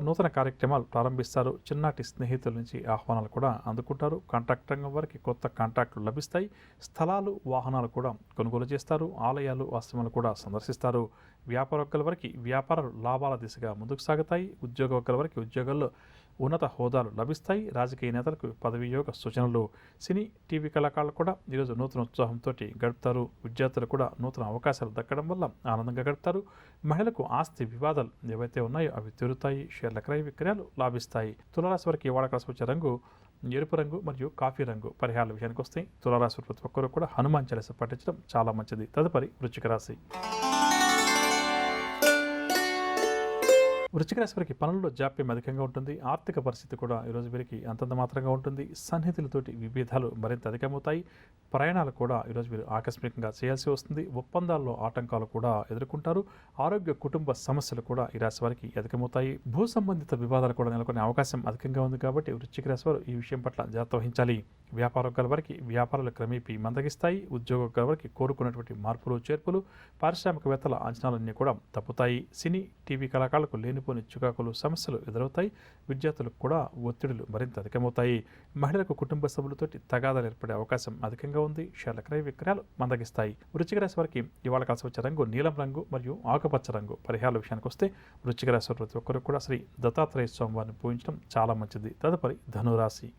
నూతన కార్యక్రమాలు ప్రారంభిస్తారు. చిన్నటి స్నేహితుల నుంచి ఆహ్వానాలు కూడా అందుకుంటారు. కాంట్రాక్ట్ రంగం వారికి కొత్త కాంట్రాక్టులు లభిస్తాయి. స్థలాలు, వాహనాలు కూడా కొనుగోలు చేస్తారు. ఆలయాలు, ఆశ్రమాలు కూడా సందర్శిస్తారు. వ్యాపార వర్గాల వారికి వ్యాపారాలు లాభాల దిశగా ముందుకు సాగుతాయి. ఉద్యోగ వర్గాల వారికి ఉద్యోగాల్లో ఉన్నత హోదాలు లభిస్తాయి. రాజకీయ నేతలకు పదవి యోగ సూచనలు. సినీ, టీవీ కళాకారులు కూడా ఈరోజు నూతన ఉత్సాహంతో గడుపుతారు. విద్యార్థులు కూడా నూతన అవకాశాలు దక్కడం వల్ల ఆనందంగా గడుపుతారు. మహిళలకు ఆస్తి వివాదాలు ఏవైతే ఉన్నాయో అవి తీరుతాయి. షేర్ల క్రయ విక్రయాలు లాభిస్తాయి. తులారాశి వారికి ఇవాళ కలిసి వచ్చే రంగు ఎరుపు రంగు మరియు కాఫీ రంగు. పరిహారాల విషయానికి వస్తే తులారాశి ప్రతి ఒక్కరూ కూడా హనుమాన్ చాలీస పఠించడం చాలా మంచిది. తదుపరి వృశ్చిక రాశి. వృశ్చిక రాశి వారికి పనుల్లో జాప్యం అధికంగా ఉంటుంది. ఆర్థిక పరిస్థితి కూడా ఈరోజు వీరికి అంతంత మాత్రంగా ఉంటుంది. సన్నిహితులతోటి విభేదాలు మరింత అధికమవుతాయి. ప్రయాణాలు కూడా ఈరోజు వీరు ఆకస్మికంగా చేయాల్సి వస్తుంది. ఒప్పందాల్లో ఆటంకాలు కూడా ఎదుర్కొంటారు. ఆరోగ్య, కుటుంబ సమస్యలు కూడా ఈ రాశి వారికి అధికమవుతాయి. భూ సంబంధిత వివాదాలు కూడా నెలకొనే అవకాశం అధికంగా ఉంది కాబట్టి వృశ్చిక రాశి వారు ఈ విషయం పట్ల జాగ్రత్త వహించాలి. వ్యాపార వర్గాల వారికి వ్యాపారాలు క్రమేపీ మందగిస్తాయి. ఉద్యోగ వర్గాల వారికి కోరుకున్నటువంటి మార్పులు, చేర్పులు, పారిశ్రామికవేత్తల అంచనాలన్నీ కూడా తప్పుతాయి. సినీ, టీవీ కళాకారులకు లేనిపోని చికాకులు, సమస్యలు ఎదురవుతాయి. విద్యార్థులకు కూడా ఒత్తిడులు మరింత అధికమవుతాయి. మహిళలకు కుటుంబ సభ్యులతోటి తగాదాలు ఏర్పడే అవకాశం అధికంగా ఉంది. షేర్ల క్రయ విక్రయాలు మందగిస్తాయి. వృశ్చిక రాశి వారికి ఇవాళ కలిసి వచ్చే రంగు నీలం రంగు మరియు ఆకుపచ్చ రంగు. పరిహారాల విషయానికి వస్తే వృశ్చిక రాశి వారు ప్రతి ఒక్కరు కూడా శ్రీ దత్తాత్రేయ స్వామి వారిని పూజించడం చాలా మంచిది. తదుపరి ధనురాశి.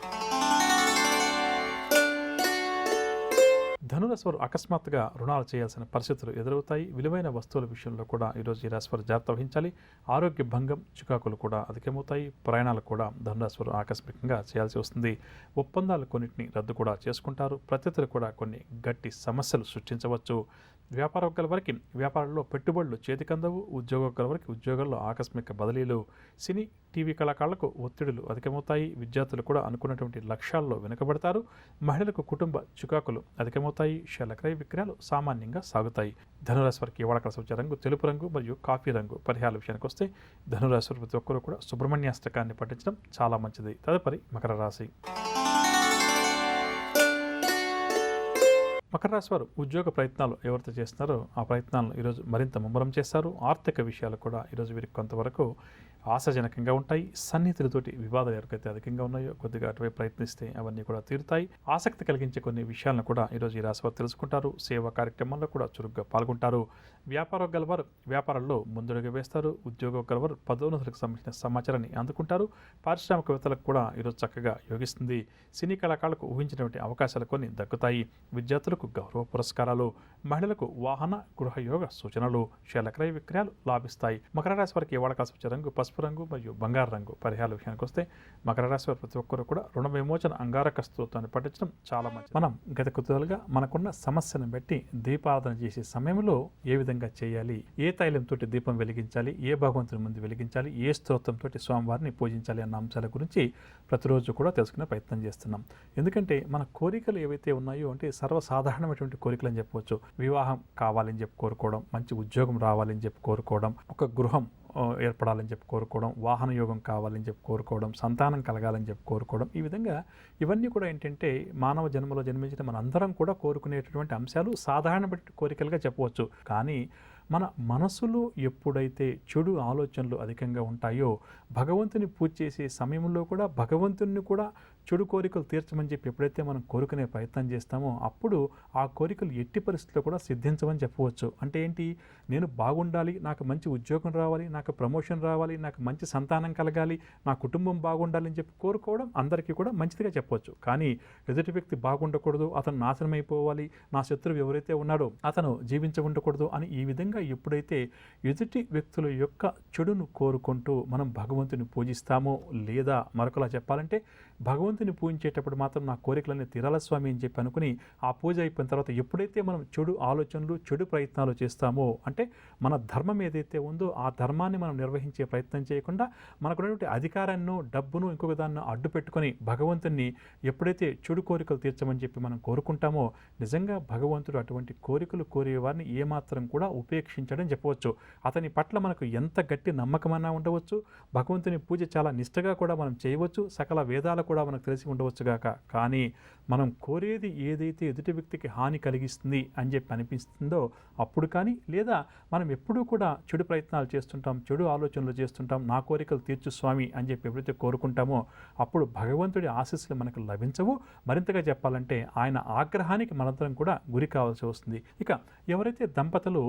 ధనురాశి వారు అకస్మాత్తుగా రుణాలు చేయాల్సిన పరిస్థితులు ఎదురవుతాయి. విలువైన వస్తువుల విషయంలో కూడా ఈరోజు ఈ రాశి వారు జాగ్రత్త వహించాలి. ఆరోగ్య భంగం, చికాకులు కూడా అధికమవుతాయి. ప్రయాణాలు కూడా ధనురాశి వారు ఆకస్మికంగా చేయాల్సి వస్తుంది. ఒప్పందాలు కొన్నింటిని రద్దు కూడా చేసుకుంటారు. ప్రత్యర్థులు కూడా కొన్ని గట్టి సమస్యలు సృష్టించవచ్చు. వ్యాపార వర్గాల వారికి వ్యాపారంలో పెట్టుబడులు చేతికందవు. ఉద్యోగ వర్గాల వారికి ఉద్యోగాల్లో ఆకస్మిక బదిలీలు. సినీ, టీవీ కళాకారులకు ఒత్తిడులు అధికమవుతాయి. విద్యార్థులు కూడా అనుకున్నటువంటి లక్ష్యాల్లో వెనుకబడతారు. మహిళలకు కుటుంబ చికాకులు అధికమవుతాయి. షేర్ల క్రయ విక్రయాలు సామాన్యంగా సాగుతాయి. ధనురాశి వారికి ఇవాళ కలిసి వచ్చే రంగు తెలుపు రంగు మరియు కాఫీ రంగు. పరిహారాల విషయానికి వస్తే ధనురాశి వారు ప్రతి ఒక్కరూ కూడా సుబ్రహ్మణ్యాష్టకాన్ని పఠించడం చాలా మంచిది. తదుపరి మకర రాశి. మకర రాశి వారు ఉద్యోగ ప్రయత్నాలు ఎవరైతే చేస్తున్నారో ఆ ప్రయత్నాలను ఈరోజు మరింత ముమ్మరం చేస్తారు. ఆర్థిక విషయాలు కూడా ఈరోజు వీరికి కొంతవరకు ఆశాజనకంగా ఉంటాయి. సన్నిహితులతోటి వివాదాలు ఎవరికైతే అధికంగా ఉన్నాయో కొద్దిగా అటువైపు ప్రయత్నిస్తే అవన్నీ కూడా తీరుతాయి. ఆసక్తి కలిగించే కొన్ని విషయాలను కూడా ఈరోజు ఈ రాశి వారు తెలుసుకుంటారు. సేవా కార్యక్రమాల్లో కూడా చురుగ్గా పాల్గొంటారు. వ్యాపార వర్గాల వారు వ్యాపారంలో ముందడుగు వేస్తారు. ఉద్యోగ వర్గాల వారు పదోన్నతులకు సంబంధించిన సమాచారాన్ని అందుకుంటారు. పారిశ్రామికవేత్తలకు కూడా ఈరోజు చక్కగా యోగిస్తుంది. సినీ కళాకారులకు ఊహించినటువంటి అవకాశాలు కొన్ని దక్కుతాయి. విద్యార్థులకు గౌరవ పురస్కారాలు. మహిళలకు వాహన, గృహయోగ సూచనలు. షేర్ల క్రయ విక్రయాలు లాభిస్తాయి. మకర రాశి వారికి ఇవాళ కలిసి వచ్చే రంగు పసుపు రంగు మరియు బంగారు రంగు. పరిహారాల విషయానికి వస్తే మకర రాశి వారు ప్రతి ఒక్కరు కూడా రుణ విమోచన అంగారక స్తోత్రాన్ని పఠించడం చాలా మంచిది. మనం గత కొద్దిగా మనకున్న సమస్యను బట్టి దీపారాధన చేసే సమయంలో ఏ విధంగా చేయాలి, ఏ తైలంతో దీపం వెలిగించాలి, ఏ భగవంతుని ముందు వెలిగించాలి, ఏ స్తోత్రంతో స్వామివారిని పూజించాలి అన్న అంశాల గురించి ప్రతిరోజు కూడా తెలుసుకునే ప్రయత్నం చేస్తున్నాం. ఎందుకంటే మన కోరికలు ఏవైతే ఉన్నాయో అంటే సర్వసాధారణమైనటువంటి కోరికలు అని చెప్పవచ్చు. వివాహం కావాలని చెప్పి కోరుకోవడం, మంచి ఉద్యోగం రావాలని చెప్పి కోరుకోవడం, ఒక గృహం ఏర్పడాలని చెప్పి కోరుకోవడం, వాహన యోగం కావాలని చెప్పి కోరుకోవడం, సంతానం కలగాలని చెప్పి కోరుకోవడం. ఈ విధంగా ఇవన్నీ కూడా ఏంటంటే మానవ జన్మలో జన్మించిన మనందరం కూడా కోరుకునేటటువంటి అంశాలు సాధారణ కోరికలుగా చెప్పవచ్చు. కానీ మన మనసులో ఎప్పుడైతే చెడు ఆలోచనలు అధికంగా ఉంటాయో భగవంతుని పూజ చేసే సమయంలో కూడా భగవంతుని కూడా చెడు కోరికలు తీర్చమని చెప్పి ఎప్పుడైతే మనం కోరుకునే ప్రయత్నం చేస్తామో అప్పుడు ఆ కోరికలు ఎట్టి పరిస్థితుల్లో కూడా సిద్ధించమని చెప్పవచ్చు. అంటే ఏంటి, నేను బాగుండాలి, నాకు మంచి ఉద్యోగం రావాలి, నాకు ప్రమోషన్ రావాలి, నాకు మంచి సంతానం కలగాలి, నా కుటుంబం బాగుండాలి అని చెప్పి కోరుకోవడం అందరికీ కూడా మంచిదిగా చెప్పవచ్చు. కానీ ఎదుటి వ్యక్తి బాగుండకూడదు, అతను నాశనం అయిపోవాలి, నా శత్రువు ఎవరైతే ఉన్నాడో అతను జీవించ ఉండకూడదు అని ఈ విధంగా ఎప్పుడైతే ఎదుటి వ్యక్తుల యొక్క చెడును కోరుకుంటూ మనం భగవంతుని పూజిస్తామో, లేదా మరొకలా చెప్పాలంటే భగవంతుని పూజించేటప్పుడు మాత్రం నా కోరికలన్నీ తీరాల స్వామి అని చెప్పి అనుకుని ఆ పూజ అయిపోయిన తర్వాత ఎప్పుడైతే మనం చెడు ఆలోచనలు, చెడు ప్రయత్నాలు చేస్తామో అంటే మన ధర్మం ఏదైతే ఉందో ఆ ధర్మాన్ని మనం నిర్వహించే ప్రయత్నం చేయకుండా మనకున్నటువంటి అధికారాన్ని, డబ్బును, ఇంకొక దాన్ని అడ్డు పెట్టుకొని భగవంతుని ఎప్పుడైతే చెడు కోరికలు తీర్చమని చెప్పి మనం కోరుకుంటామో నిజంగా భగవంతుడు అటువంటి కోరికలు కోరేవారిని ఏమాత్రం కూడా ఉపేక్షించడం చెప్పవచ్చు. అతని పట్ల మనకు ఎంత గట్టి నమ్మకమన్నా ఉండవచ్చు, భగవంతుని పూజ చాలా నిష్ఠగా కూడా మనం చేయవచ్చు, సకల వేదాలు కూడా మనకు మనకు తెలిసి ఉండవచ్చుగాక, కానీ మనం కోరేది ఏదైతే ఎదుటి వ్యక్తికి హాని కలిగిస్తుంది అని చెప్పి అనిపిస్తుందో అప్పుడు కానీ, లేదా మనం ఎప్పుడూ కూడా చెడు ప్రయత్నాలు చేస్తుంటాం, చెడు ఆలోచనలు చేస్తుంటాం, నా కోరికలు తీర్చు స్వామి అని చెప్పి ఎప్పుడైతే కోరుకుంటామో అప్పుడు భగవంతుడి ఆశీస్సులు మనకు లభించవు. మరింతగా చెప్పాలంటే ఆయన ఆగ్రహానికి మనందరం కూడా గురి కావాల్సి వస్తుంది. ఇక ఎవరైతే దంపతులు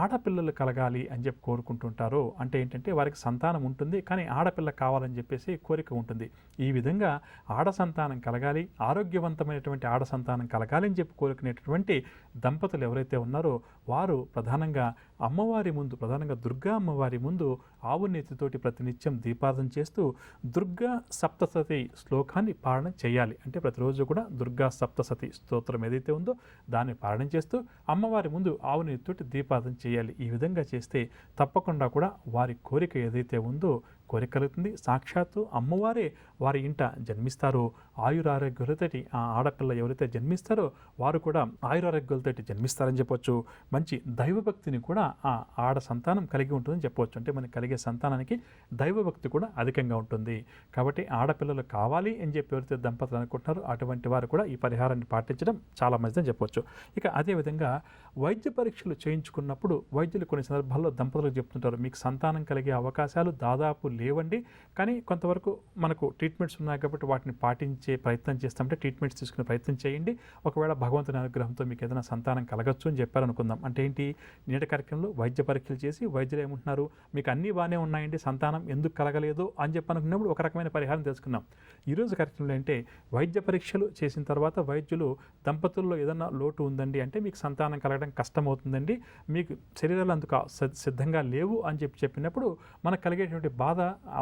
ఆడపిల్లలు కలగాలి అని చెప్పి కోరుకుంటుంటారో, అంటే ఏంటంటే వారికి సంతానం ఉంటుంది కానీ ఆడపిల్ల కావాలని చెప్పేసి కోరిక ఉంటుంది. ఈ విధంగా ఆడ సంతానం కలగాలి, ఆరోగ్యవంతమైనటువంటి ఆడ సంతానం కలగాలి అని చెప్పి కోరుకునేటటువంటి దంపతులు ఎవరైతే ఉన్నారో వారు ప్రధానంగా అమ్మవారి ముందు, ప్రధానంగా దుర్గా అమ్మవారి ముందు ఆవు నెత్తితోటి ప్రతినిత్యం దీపార్థన చేస్తూ దుర్గా సప్తసతి శ్లోకాన్ని పారాయణ చేయాలి. అంటే ప్రతిరోజు కూడా దుర్గా సప్తసతి స్తోత్రం ఏదైతే ఉందో దాన్ని పారాయణ చేస్తూ అమ్మవారి ముందు ఆవు నెత్తితోటి దీపార్థన చేయాలి. ఈ విధంగా చేస్తే తప్పకుండా కూడా వారి కోరిక ఏదైతే ఉందో కోరిక కలుగుతుంది. సాక్షాత్తు అమ్మవారే వారి ఇంట జన్మిస్తారు. ఆయురారోగ్యాలతోటి ఆ ఆడపిల్ల ఎవరైతే జన్మిస్తారో వారు కూడా ఆయురారోగ్యాలతోటి జన్మిస్తారని చెప్పొచ్చు. మంచి దైవభక్తిని కూడా ఆ ఆడ సంతానం కలిగి ఉంటుందని చెప్పవచ్చు. అంటే మనకి కలిగే సంతానానికి దైవభక్తి కూడా అధికంగా ఉంటుంది. కాబట్టి ఆడపిల్లలు కావాలి అని చెప్పి ఎవరైతే దంపతులు అనుకుంటున్నారో అటువంటి వారు కూడా ఈ పరిహారాన్ని పాటించడం చాలా మంచిదని చెప్పవచ్చు. ఇక అదేవిధంగా వైద్య పరీక్షలు చేయించుకున్నప్పుడు వైద్యులు కొన్ని సందర్భాల్లో దంపతులకు చెప్తుంటారు, మీకు సంతానం కలిగే అవకాశాలు దాదాపు లేవండి, కానీ కొంతవరకు మనకు ట్రీట్మెంట్స్ ఉన్నాయి కాబట్టి వాటిని పాటించే ప్రయత్నం చేస్తామంటే ట్రీట్మెంట్స్ తీసుకునే ప్రయత్నం చేయండి. ఒకవేళ భగవంతుని అనుగ్రహంతో మీకు ఏదైనా సంతానం కలగచ్చు అని చెప్పారనుకుందాం. అంటే ఏంటి, నేటి కార్యక్రమంలో వైద్య పరీక్షలు చేసి వైద్యులు ఏమంటున్నారు, మీకు అన్నీ బాగానే ఉన్నాయండి, సంతానం ఎందుకు కలగలేదు అని చెప్పి అనుకున్నప్పుడు ఒక రకమైన పరిహారం తెలుసుకుందాం. ఈరోజు కార్యక్రమంలో అంటే వైద్య పరీక్షలు చేసిన తర్వాత వైద్యులు దంపతుల్లో ఏదైనా లోటు ఉందండి అంటే మీకు సంతానం కలగడం కష్టమవుతుందండి, మీకు శరీరాలు అందుకు సిద్ధంగా లేవు అని చెప్పినప్పుడు మనకు కలిగేటువంటి బాధ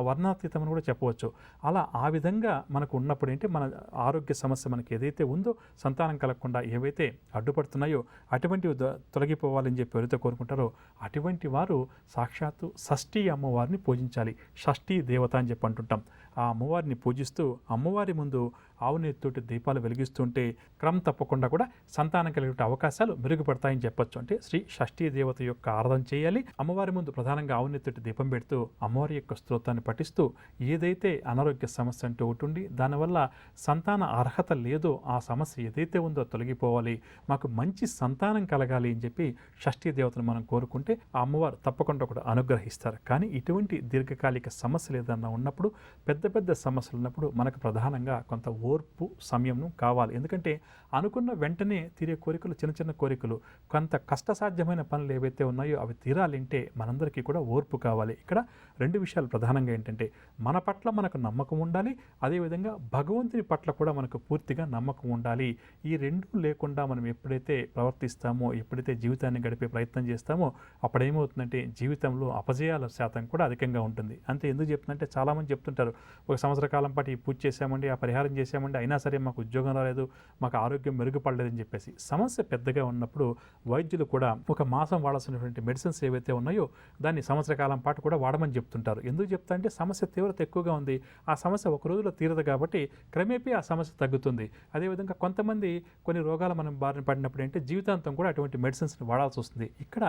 వర్ణాతీతం అని కూడా చెప్పవచ్చు. అలా ఆ విధంగా మనకు ఉన్నప్పుడు ఏంటి, మన ఆరోగ్య సమస్య మనకి ఏదైతే ఉందో సంతానం కలగకుండా ఏవైతే అడ్డుపడుతున్నాయో అటువంటివి తొలగిపోవాలని చెప్పి ఎవరైతే కోరుకుంటారో అటువంటి వారు సాక్షాత్తు షష్ఠీ అమ్మవారిని పూజించాలి. షష్ఠీ దేవత అని చెప్పి అంటుంటాం. ఆ అమ్మవారిని పూజిస్తూ అమ్మవారి ముందు ఆవు నెత్తితోటి దీపాలు వెలిగిస్తుంటే క్రమం తప్పకుండా కూడా సంతానం కలిగే అవకాశాలు మెరుగుపడతాయని చెప్పొచ్చు. అంటే శ్రీ షష్ఠీ దేవత యొక్క ఆరాధన చేయాలి. అమ్మవారి ముందు ప్రధానంగా ఆవు నెత్తితోటి దీపం పెడుతూ అమ్మవారి యొక్క స్తోత్రాన్ని పఠిస్తూ ఏదైతే అనారోగ్య సమస్య అంటూ ఉంటుంది, దానివల్ల సంతాన అర్హత లేదో ఆ సమస్య ఏదైతే ఉందో తొలగిపోవాలి, మాకు మంచి సంతానం కలగాలి అని చెప్పి షష్ఠీ దేవతను మనం కోరుకుంటే ఆ అమ్మవారు తప్పకుండా కూడా అనుగ్రహిస్తారు. కానీ ఇటువంటి దీర్ఘకాలిక సమస్యలు ఏదన్నా ఉన్నప్పుడు, పెద్ద పెద్ద సమస్యలు ఉన్నప్పుడు మనకు ప్రధానంగా కొంత ఓర్పు సమయం కావాలి. ఎందుకంటే అనుకున్న వెంటనే తీరే కోరికలు చిన్న చిన్న కోరికలు, కొంత కష్టసాధ్యమైన పనులు ఏవైతే ఉన్నాయో అవి తీరాలంటే మనందరికీ కూడా ఓర్పు కావాలి. ఇక్కడ రెండు విషయాలు ప్రధానంగా ఏంటంటే మన పట్ల మనకు నమ్మకం ఉండాలి, అదేవిధంగా భగవంతుని పట్ల కూడా మనకు పూర్తిగా నమ్మకం ఉండాలి. ఈ రెండు లేకుండా మనం ఎప్పుడైతే ప్రవర్తిస్తామో, ఎప్పుడైతే జీవితాన్ని గడిపే ప్రయత్నం చేస్తామో అప్పుడేమవుతుందంటే జీవితంలో అపజయాల శాతం కూడా అధికంగా ఉంటుంది. అంతే ఎందుకు చెప్తుందంటే చాలామంది చెప్తుంటారు, ఒక సంవత్సర కాలం పాటు ఈ పూజ చేశామండి, ఆ పరిహారం చేశామండి, అయినా సరే మాకు ఉద్యోగం రాలేదు, మాకు ఆరోగ్యం మెరుగుపడలేదని చెప్పేసి సమస్య పెద్దగా ఉన్నప్పుడు వైద్యులు కూడా ఒక మాసం వాడాల్సినటువంటి మెడిసిన్స్ ఏవైతే ఉన్నాయో దాన్ని సంవత్సర కాలం పాటు కూడా వాడమని చెప్తుంటారు. ఎందుకు చెప్తా అంటే సమస్య తీవ్రత ఎక్కువగా ఉంది, ఆ సమస్య ఒక రోజులో తీరదు కాబట్టి క్రమేపీ ఆ సమస్య తగ్గుతుంది. అదేవిధంగా కొంతమంది కొన్ని రోగాలు మనం బారిన పడినప్పుడు అంటే జీవితాంతం కూడా అటువంటి మెడిసిన్స్ని వాడాల్సి వస్తుంది. ఇక్కడ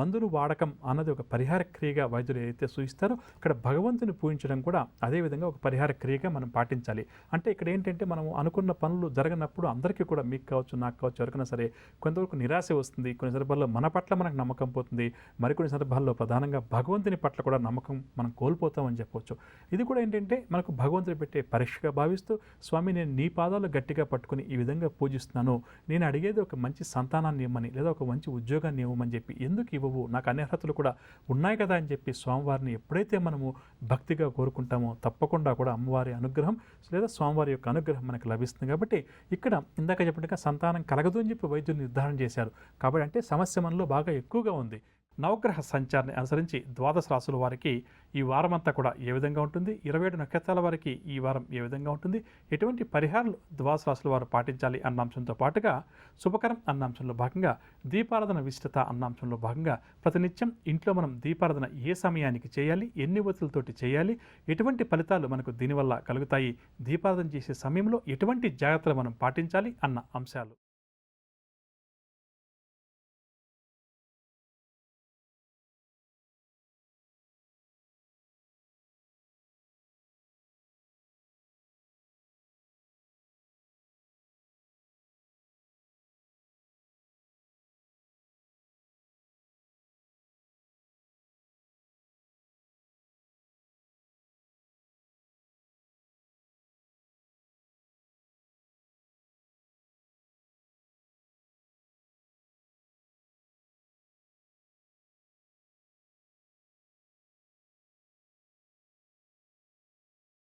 మందులు వాడకం అన్నది ఒక పరిహార క్రియగా వైద్యులు ఏదైతే సూచిస్తారో ఇక్కడ భగవంతుని పూజించడం కూడా అదేవిధంగా ఒక పరిహార క్రియగా మనం పాటించాలి. అంటే ఇక్కడ ఏంటంటే మనం అనుకున్న పనులు జరగనప్పుడు అందరికీ కూడా, మీకు కావచ్చు నాకు కావచ్చు ఎవరికైనా సరే కొంతవరకు నిరాశ వస్తుంది. కొన్ని సందర్భాల్లో మన పట్ల మనకు నమ్మకం పోతుంది, మరికొన్ని సందర్భాల్లో ప్రధానంగా భగవంతుని పట్ల కూడా నమ్మకం మనం కోల్పోతామని చెప్పవచ్చు. ఇది కూడా ఏంటంటే మనకు భగవంతుడు పెట్టే పరీక్షగా భావిస్తూ, స్వామి నేను నీ పాదాలు గట్టిగా పట్టుకుని ఈ విధంగా పూజిస్తున్నాను, నేను అడిగేది ఒక మంచి సంతానాన్ని ఇవ్వమని లేదా ఒక మంచి ఉద్యోగాన్ని ఇవ్వమని చెప్పి, ఎందుకు ఇవ్వవు, నాకు అన్ని అర్హతలు కూడా ఉన్నాయి కదా అని చెప్పి స్వామివారిని ఎప్పుడైతే మనము భక్తిగా కోరుకుంటామో తప్పకుండా కూడా అమ్మవారి అనుగ్రహం లేదా స్వామివారి యొక్క అనుగ్రహం మనకు లభిస్తుంది. కాబట్టి ఇక్కడ ఇందాక చెప్పినట్టుగా సంతానం కలగదు అని చెప్పి వైద్యులు నిర్ధారణ చేశారు. కాబట్టి అంటే సమస్య మనలో బాగా ఎక్కువగా ఉంది. నవగ్రహ సంచారాన్ని అనుసరించి ద్వాదశ రాశుల వారికి ఈ వారం అంతా కూడా ఏ విధంగా ఉంటుంది, 27 నక్షత్రాల వారికి ఈ వారం ఏ విధంగా ఉంటుంది, ఎటువంటి పరిహారాలు ద్వాదశ రాశుల వారు పాటించాలి అన్న అంశంతో పాటుగా శుభకరం అన్న అంశంలో భాగంగా దీపారాధన విశిష్టత అన్న అంశంలో భాగంగా ప్రతినిత్యం ఇంట్లో మనం దీపారాధన ఏ సమయానికి చేయాలి, ఎన్ని ఒత్తులతోటి చేయాలి, ఎటువంటి ఫలితాలు మనకు దీనివల్ల కలుగుతాయి, దీపారాధన చేసే సమయంలో ఎటువంటి జాగ్రత్తలు మనం పాటించాలి అన్న అంశాలు